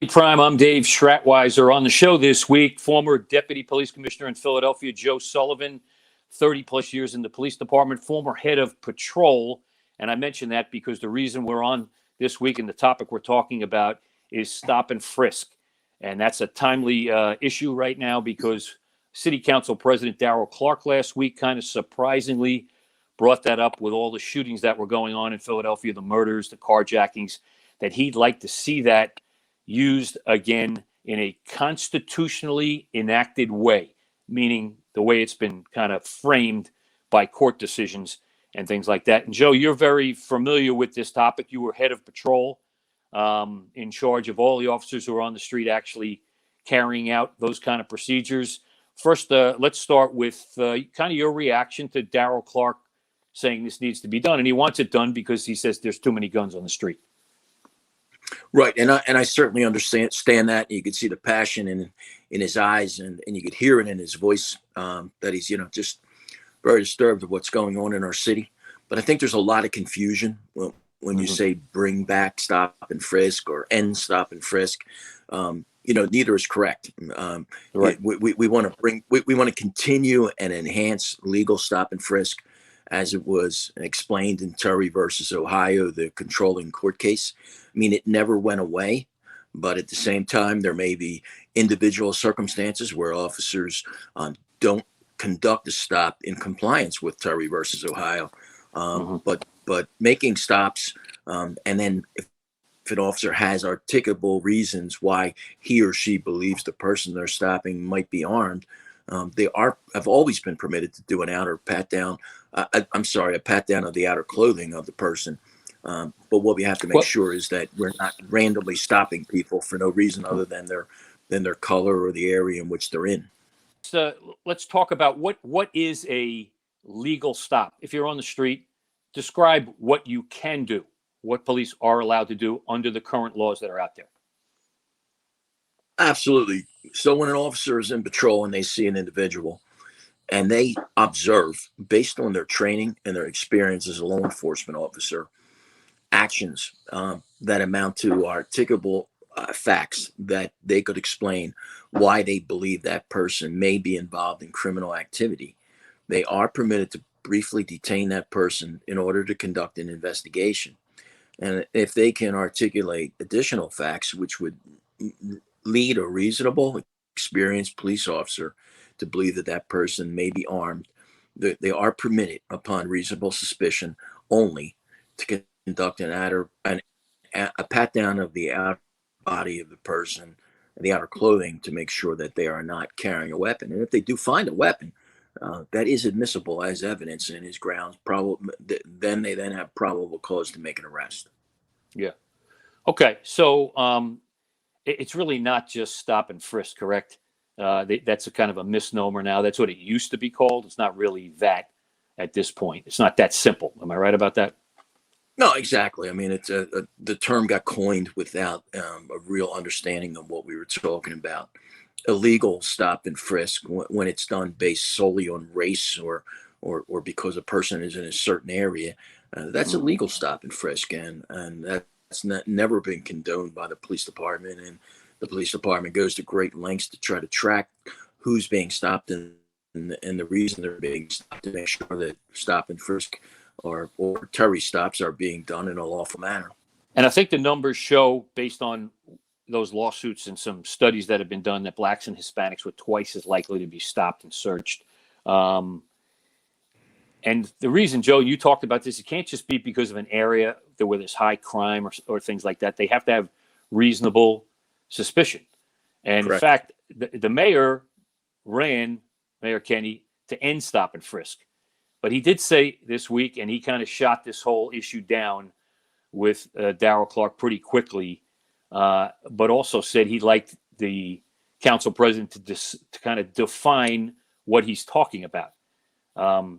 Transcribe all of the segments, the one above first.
Prime, I'm Dave Schratweiser. On the show this week, former Deputy Police Commissioner in Philadelphia, Joe Sullivan, 30 plus years in the police department, former head of patrol. And I mention that because the reason we're on this week and the topic we're talking about is stop and frisk. And that's a timely issue right now because City Council President Darrell Clark last week kind of surprisingly brought that up with all the shootings that were going on in Philadelphia, the murders, the carjackings, that he'd like to see that used again in a constitutionally enacted way, meaning the way it's been kind of framed by court decisions and things like that. And Joe, you're very familiar with this topic. You were head of patrol, in charge of all the officers who are on the street actually carrying out those kind of procedures. First, let's start with kind of your reaction to Darrell Clark saying this needs to be done. And he wants it done because he says there's too many guns on the street. Right, and I certainly understand that. You could see the passion in his eyes, and you could hear it in his voice, that he's just very disturbed of what's going on in our city. But I think there's a lot of confusion when you say bring back stop and frisk or end stop and frisk. Neither is correct. Right. We want to continue and enhance legal stop and frisk as it was explained in Terry versus Ohio, the controlling court case. I mean, it never went away, but at the same time, there may be individual circumstances where officers don't conduct a stop in compliance with Terry versus Ohio. But making stops, and then if an officer has articulable reasons why he or she believes the person they're stopping might be armed, have always been permitted to do an outer pat down. A pat down of the outer clothing of the person. But what we have to make sure is that we're not randomly stopping people for no reason other than their color or the area in which they're in. So let's talk about what is a legal stop. If you're on the street, describe what you can do, what police are allowed to do under the current laws that are out there. Absolutely. So when an officer is in patrol and they see an individual and they observe, based on their training and their experience as a law enforcement officer, actions that amount to articulable facts that they could explain why they believe that person may be involved in criminal activity, they are permitted to briefly detain that person in order to conduct an investigation. And if they can articulate additional facts which would lead a reasonable, experienced police officer to believe that that person may be armed, they are permitted upon reasonable suspicion only to conduct a pat down of the outer body of the person, the outer clothing, to make sure that they are not carrying a weapon. And if they do find a weapon, that is admissible as evidence in his grounds. Then they have probable cause to make an arrest. Yeah. Okay. So it's really not just stop and frisk, correct? That's a kind of a misnomer now. That's what it used to be called. It's not really that at this point. It's not that simple. Am I right about that? No, exactly. I mean, it's the term got coined without a real understanding of what we were talking about. Illegal stop and frisk, when it's done based solely on race or because a person is in a certain area, that's illegal stop and frisk, and that's never been condoned by the police department. And the police department goes to great lengths to try to track who's being stopped and the reason they're being stopped, to make sure that stop and frisk or Terry stops are being done in a lawful manner. And I think the numbers show, based on those lawsuits and some studies that have been done, that blacks and Hispanics were twice as likely to be stopped and searched. And the reason, Joe, you talked about this, it can't just be because of an area where there's high crime or things like that. They have to have reasonable suspicion. And Correct. In fact, the mayor ran, Mayor Kenny, to end stop and frisk. But he did say this week, and he kind of shot this whole issue down with Darrell Clark pretty quickly, but also said he'd like the council president to kind of define what he's talking about. The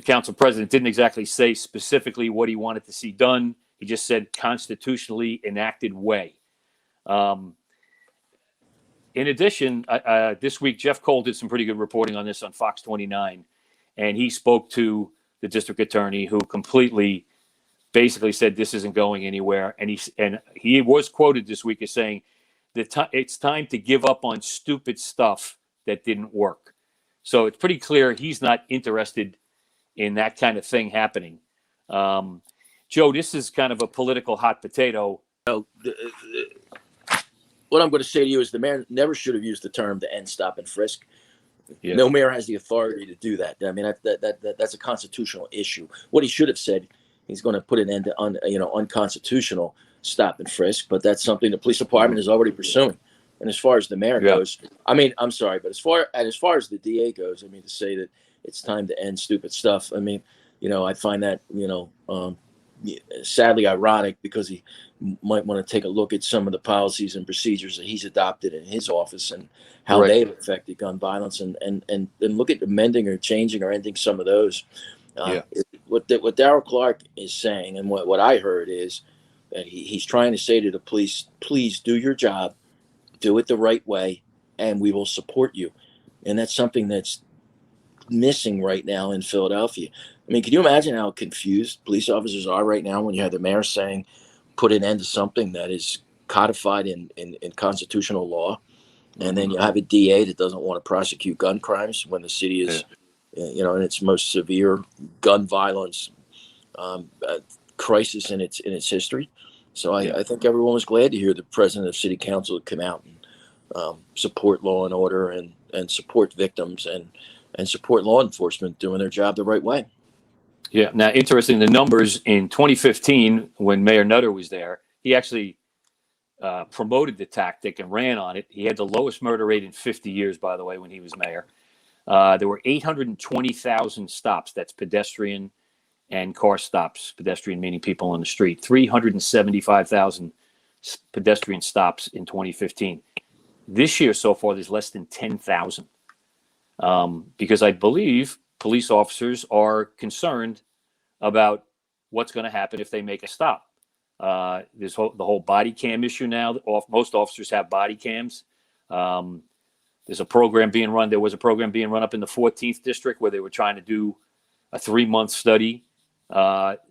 council president didn't exactly say specifically what he wanted to see done. He just said constitutionally enacted way. In addition, this week, Jeff Cole did some pretty good reporting on this on Fox 29, and he spoke to the district attorney, who completely basically said this isn't going anywhere. And he was quoted this week as saying that it's time to give up on stupid stuff that didn't work. So it's pretty clear he's not interested in that kind of thing happening. Joe, this is kind of a political hot potato. What I'm going to say to you is the mayor never should have used the term to end stop and frisk. Yeah. No mayor has the authority to do that. I mean, that's a constitutional issue. What he should have said, he's going to put an end to unconstitutional stop and frisk, but that's something the police department is already pursuing. And as far as the mayor goes, I mean, I'm sorry, but as far as the DA goes, I mean, to say that it's time to end stupid stuff, I mean, I find that, sadly ironic, because he might want to take a look at some of the policies and procedures that he's adopted in his office and how they've affected gun violence, and look at amending or changing or ending some of those. What Darrell Clark is saying, and what I heard, is that he's trying to say to the police, please do your job, do it the right way, and we will support you. And that's something that's missing right now in Philadelphia. I mean, can you imagine how confused police officers are right now when you have the mayor saying, put an end to something that is codified in constitutional law, and then you have a DA that doesn't want to prosecute gun crimes when the city is, in its most severe gun violence crisis in its history. So I think everyone was glad to hear the president of city council come out and support law and order and support victims and support law enforcement doing their job the right way. Yeah. Now, interesting, the numbers in 2015, when Mayor Nutter was there, he actually promoted the tactic and ran on it. He had the lowest murder rate in 50 years, by the way, when he was mayor. There were 820,000 stops. That's pedestrian and car stops. Pedestrian meaning people on the street. 375,000 pedestrian stops in 2015. This year so far, there's less than 10,000. Because I believe police officers are concerned about what's going to happen if they make a stop. There's the whole body cam issue now. Most officers have body cams. There's a program being run. There was a program being run up in the 14th district where they were trying to do a 3-month study.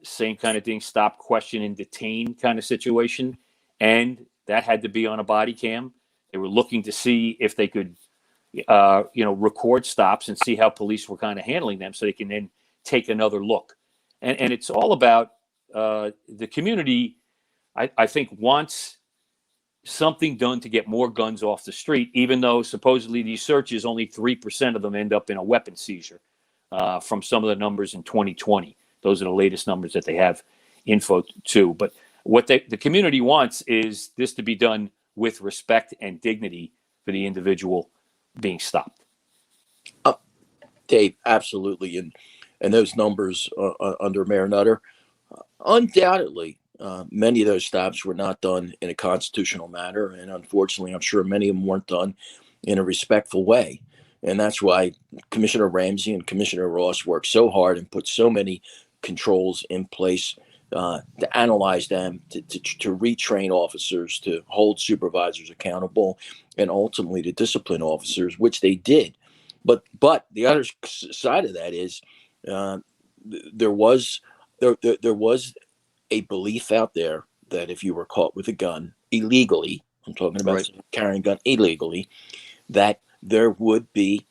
Same kind of thing, stop, question, and detain kind of situation. And that had to be on a body cam. They were looking to see if they could record stops and see how police were kind of handling them, so they can then take another look. And it's all about the community, I think, wants something done to get more guns off the street, even though supposedly these searches, only 3% of them end up in a weapon seizure from some of the numbers in 2020. Those are the latest numbers that they have info to. But what the community wants is this to be done with respect and dignity for the individual being stopped. Dave, absolutely. And those numbers under Mayor Nutter, undoubtedly, many of those stops were not done in a constitutional manner. And unfortunately, I'm sure many of them weren't done in a respectful way. And that's why Commissioner Ramsey and Commissioner Ross worked so hard and put so many controls in place to analyze them, to retrain officers, to hold supervisors accountable, and ultimately to discipline officers, which they did. But the other side of that is there was a belief out there that if you were caught with a gun illegally, I'm talking about carrying a gun illegally, that there would be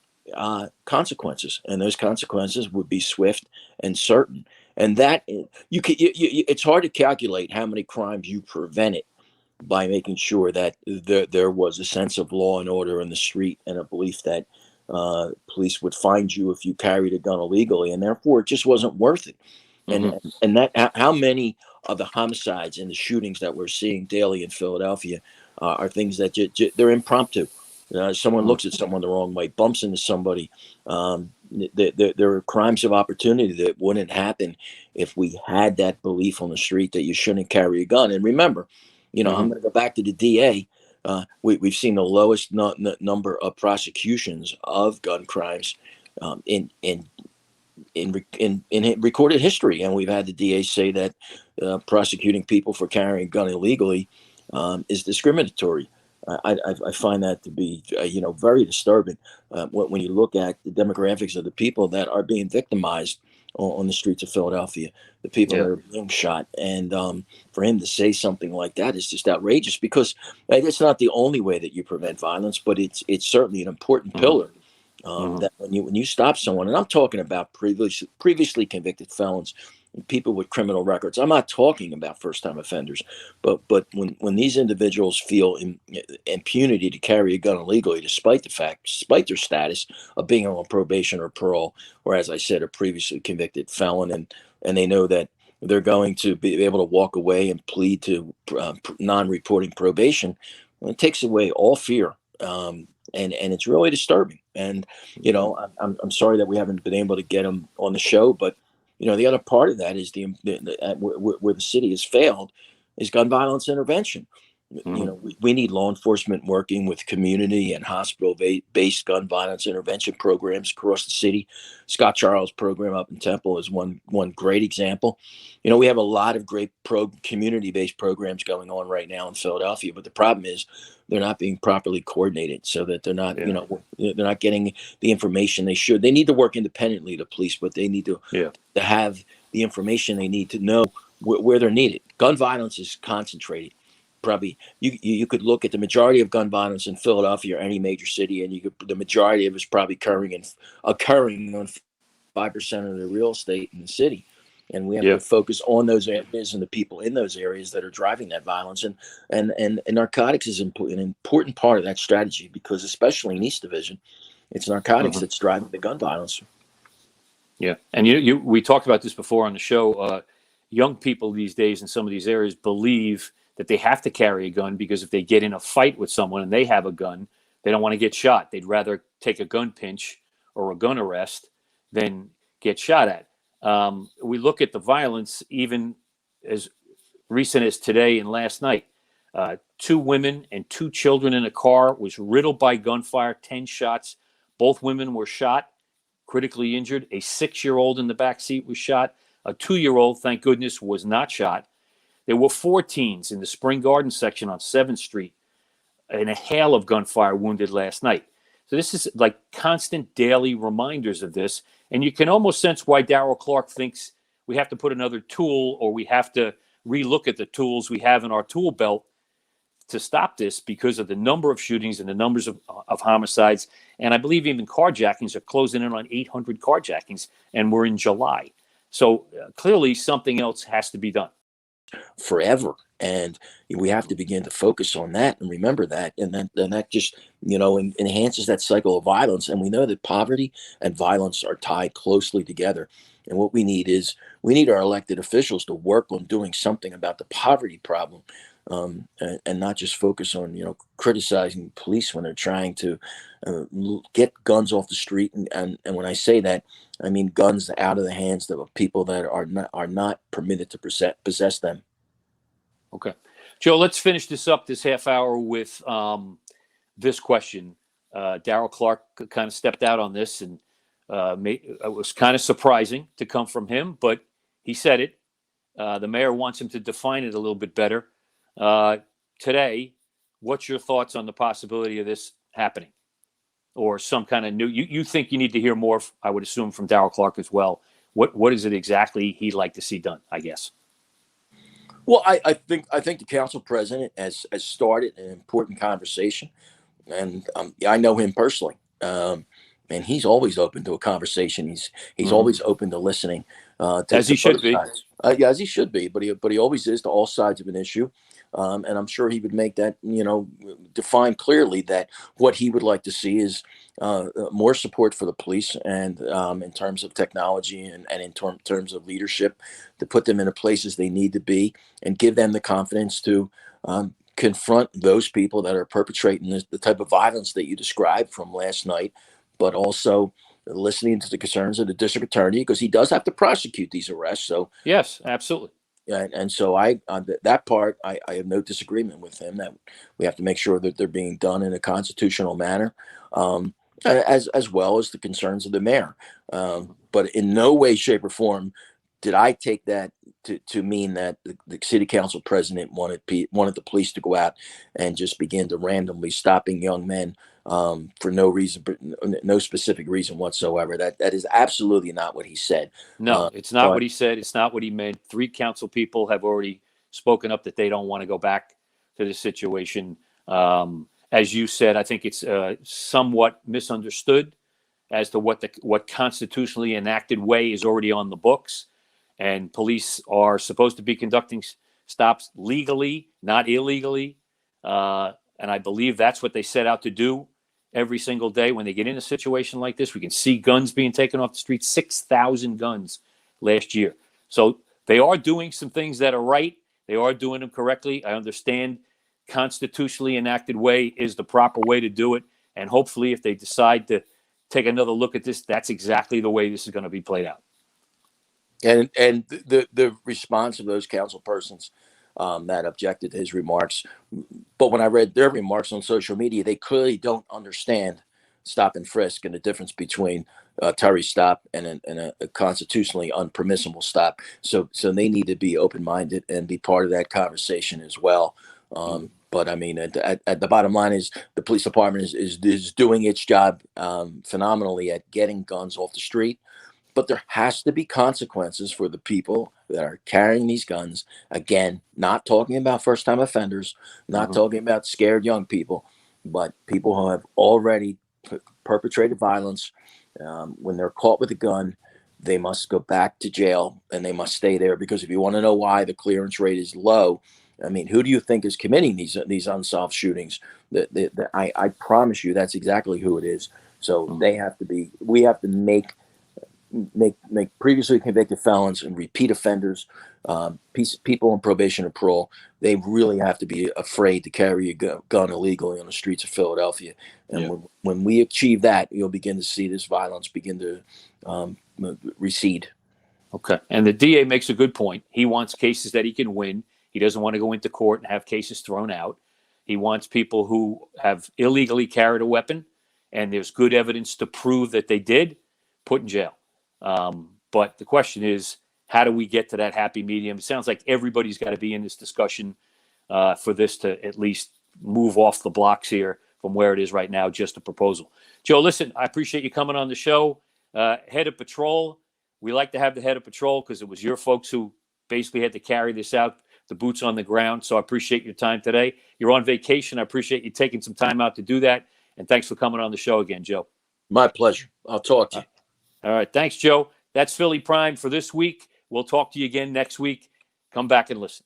consequences, and those consequences would be swift and certain. And that it's hard to calculate how many crimes you prevented by making sure that there was a sense of law and order in the street, and a belief that police would find you if you carried a gun illegally, and therefore it just wasn't worth it. And that how many of the homicides and the shootings that we're seeing daily in Philadelphia are things that they're impromptu. Someone looks at someone the wrong way, bumps into somebody. There are crimes of opportunity that wouldn't happen if we had that belief on the street that you shouldn't carry a gun. And remember, I'm going to go back to the DA. We've seen the lowest number of prosecutions of gun crimes in in recorded history, and we've had the DA say that prosecuting people for carrying a gun illegally is discriminatory. I find that to be very disturbing when you look at the demographics of the people that are being victimized on the streets of Philadelphia, the people that Yeah. are being shot, and for him to say something like that is just outrageous, because it's not the only way that you prevent violence, but it's certainly an important Hmm. pillar. Hmm. That when you stop someone, and I'm talking about previously convicted felons, people with criminal records. I'm not talking about first time offenders, but when these individuals feel impunity to carry a gun illegally, despite their status of being on probation or parole, or as I said, a previously convicted felon, and they know that they're going to be able to walk away and plead to non-reporting probation, well, it takes away all fear. And it's really disturbing. And I'm sorry that we haven't been able to get them on the show, but the other part of that is where the city has failed is gun violence intervention. Hmm. We need law enforcement working with community and hospital-based gun violence intervention programs across the city. Scott Charles' program up in Temple is one great example. We have a lot of great community-based programs going on right now in Philadelphia, but the problem is they're not being properly coordinated, so that they're not, Yeah. they're not getting the information they should. They need to work independently, the police, but they need to Yeah. have the information they need to know where they're needed. Gun violence is concentrated. Probably you could look at the majority of gun violence in Philadelphia or any major city, and the majority of it is probably occurring on 5% of the real estate in the city. And we have Yeah. to focus on those areas and the people in those areas that are driving that violence. And narcotics is an important part of that strategy, because especially in East Division, it's narcotics Hmm. that's driving the gun violence. Yeah. And we talked about this before on the show. Young people these days in some of these areas believe that they have to carry a gun because if they get in a fight with someone and they have a gun, they don't want to get shot. They'd rather take a gun pinch or a gun arrest than get shot at. We look at the violence even as recent as today and last night. Two women and two children in a car was riddled by gunfire, 10 shots. Both women were shot, critically injured. A 6-year-old in the back seat was shot. A 2-year-old, thank goodness, was not shot. There were 4 teens in the Spring Garden section on 7th Street in a hail of gunfire wounded last night. So this is like constant daily reminders of this. And you can almost sense why Darrell Clark thinks we have to put another tool, or we have to relook at the tools we have in our tool belt to stop this, because of the number of shootings and the numbers of homicides. And I believe even carjackings are closing in on 800 carjackings, and we're in July. So clearly something else has to be done. Forever. And we have to begin to focus on that and remember that. And that just, enhances that cycle of violence. And we know that poverty and violence are tied closely together. And what we need our elected officials to work on doing something about the poverty problem, and not just focus on, criticizing police when they're trying to get guns off the street. And when I say that, I mean guns out of the hands of people that are not permitted to possess them. Okay. Joe, let's finish this up this half hour with this question. Darrell Clark kind of stepped out on this, and it was kind of surprising to come from him, but he said it. The mayor wants him to define it a little bit better. Uh, Today, what's your thoughts on the possibility of this happening? Or some kind of new, you think you need to hear more, I would assume, from Darrell Clark as well. What is it exactly he'd like to see done, I guess? Well, I think the council president has started an important conversation, and I know him personally, and he's always open to a conversation. He's Hmm. always open to listening As he to should both be. sides. Yeah, as he should be, but he always is to all sides of an issue, and I'm sure he would make that define clearly that what he would like to see is more support for the police, and in terms of technology, and in terms of leadership, to put them in the places they need to be, and give them the confidence to confront those people that are perpetrating the type of violence that you described from last night, but also listening to the concerns of the district attorney, because he does have to prosecute these arrests. So, Yes, absolutely. and so I that part I have no disagreement with him, that we have to make sure that they're being done in a constitutional manner. as well as the concerns of the mayor. But in no way, shape, or form did I take that to mean that the city council president wanted the police to go out and just begin to randomly stopping young men for no reason, no specific reason whatsoever. That is absolutely not what he said. No, it's not what But he said. It's not what he meant. 3 council people have already spoken up that they don't want to go back to this situation. As you said, I think it's somewhat misunderstood as to what constitutionally enacted way is already on the books, and police are supposed to be conducting stops legally, not illegally, and I believe that's what they set out to do every single day when they get in a situation like this. We can see guns being taken off the street, 6,000 guns last year. So they are doing some things that are right. They are doing them correctly. I understand constitutionally enacted way is the proper way to do it. And hopefully, if they decide to take another look at this, that's exactly the way this is going to be played out. and the response of those council persons that objected to his remarks, but when I read their remarks on social media, they clearly don't understand stop and frisk and the difference between a Terry stop and a constitutionally unpermissible stop. So they need to be open minded and be part of that conversation as well. But I mean, at the bottom line is the police department is doing its job phenomenally at getting guns off the street. But there has to be consequences for the people that are carrying these guns. Again, not talking about first-time offenders, not talking about scared young people, but people who have already perpetrated violence. When they're caught with a gun, they must go back to jail and they must stay there. Because if you want to know why the clearance rate is low, I mean, who do you think is committing these unsolved shootings? I promise you, that's exactly who it is. So they have to be. We have to make previously convicted felons and repeat offenders, people on probation and parole. They really have to be afraid to carry a gun illegally on the streets of Philadelphia. And when we achieve that, you'll begin to see this violence begin to recede. Okay. And the DA makes a good point. He wants cases that he can win. He doesn't want to go into court and have cases thrown out. He wants people who have illegally carried a weapon and there's good evidence to prove that they did, put in jail. But the question is, how do we get to that happy medium? It sounds like everybody's got to be in this discussion for this to at least move off the blocks here from where it is right now, just a proposal. Joe, listen, I appreciate you coming on the show. Head of Patrol, we like to have the head of Patrol because it was your folks who basically had to carry this out, the boots on the ground. So I appreciate your time today. You're on vacation. I appreciate you taking some time out to do that. And thanks for coming on the show again, Joe. My pleasure. I'll talk to you. All right. Thanks, Joe. That's Philly Prime for this week. We'll talk to you again next week. Come back and listen.